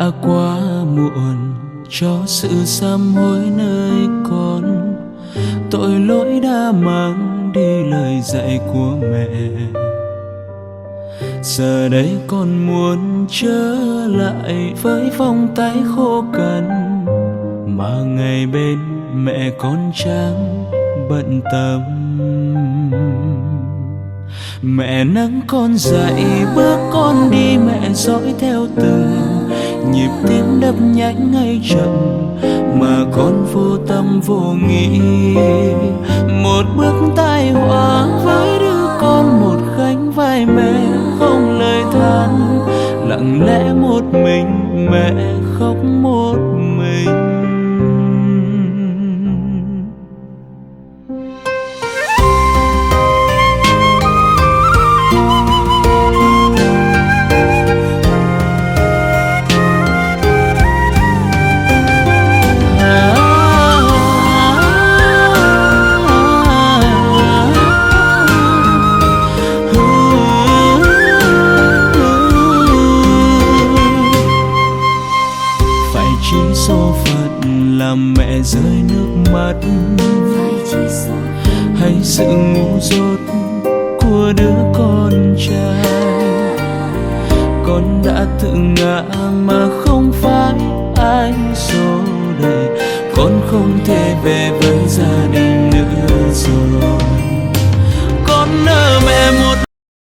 đã quá muộn cho sự sám hối nơi con. Tội lỗi đã mang đi lời dạy của mẹ. Giờ đây con muốn trở lại với vòng tay khô cằn mà ngày bên mẹ con chẳng bận tâm. Mẹ nắng con dậy bước con đi, mẹ dõi theo từng nhịp tim đập nhanh hay chậm mà con vô tâm vô nghĩ. Một bước tai họa với đứa con, một gánh vai mẹ không lời than. Lặng lẽ một mình mẹ khóc một mình. Số phận làm mẹ rơi nước mắt, hay sự ngu dốt của đứa con trai. Con đã tự ngã mà không phải ai xô đẩy. Con không thể về với gia đình